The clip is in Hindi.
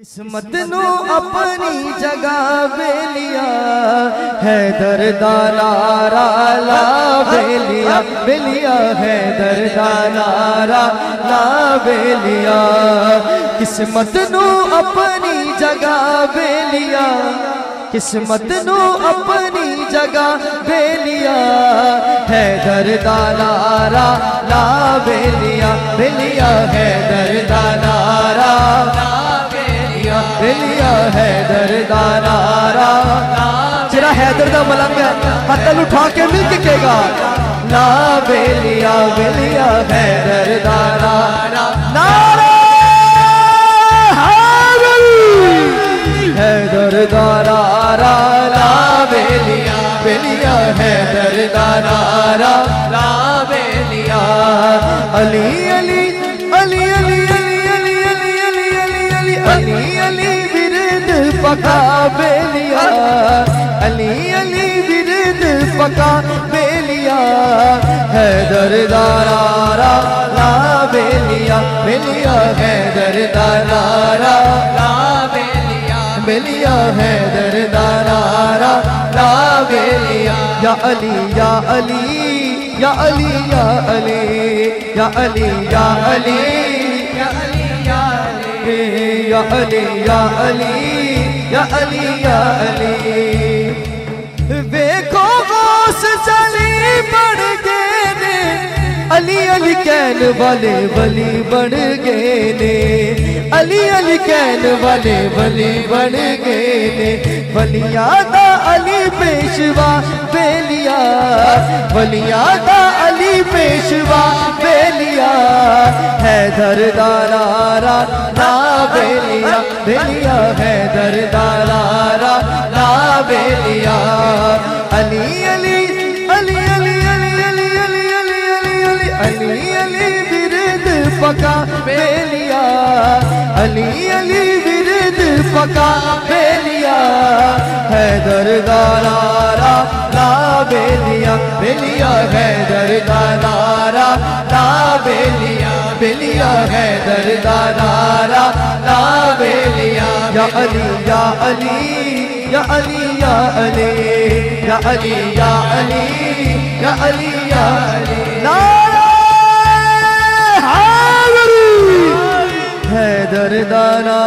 किस्मत नू अपनी जगह बेलिया है दरदानारा ला बेलिया बेलिया है दरदानारा ला बेलिया। किस्मत नू अपनी जगह बेलिया किस्मत नू अपनी जगह बेलिया है दरदानारा ला बेलिया बेलिया है दरदानारा बेलिया है दरदानारा। जरा हैदर दा मलंग हथल उठा के मिल के कहेगा ला बेलिया बेलिया है दरदानारा। नारा है दरदानारा ला बेलिया बेलिया है दरदानारा ला बेलिया। अली अली अली अली अली अली विरद पका बेलिया अली अली विरद पका बेलिया है दरदानारा ला बेलिया बेलिया है दरदानारा ला बेलिया बेलिया है दरदानारा ला बेलिया। या अली या अली या अली या अली या अली या अली या अली या अली या अली या अली। देखो गौस चली बढ़ गए ने अली अली कहन वाले वली बन गए ने अली अली कहन वाले वली बन गए ने। वलिया दा अली पेशवा बेलिया वलिया दा अली पेशवा बेलिया है दरदानारा ला बेलिया बेलिया है दरदानारा ला बेलिया। अली अली अली अली अली अली अली अली अली अली अली अली विरद पका बेलिया अली अली विरद पका बेलिया है दरदानारा ला बेलिया बेलिया है दरदानारा ला बेलिया बेलिया है दरदानारा ला बेलिया। या अली या अली या अली या अली या अली या अली या अली या अली। नारा है दरदानारा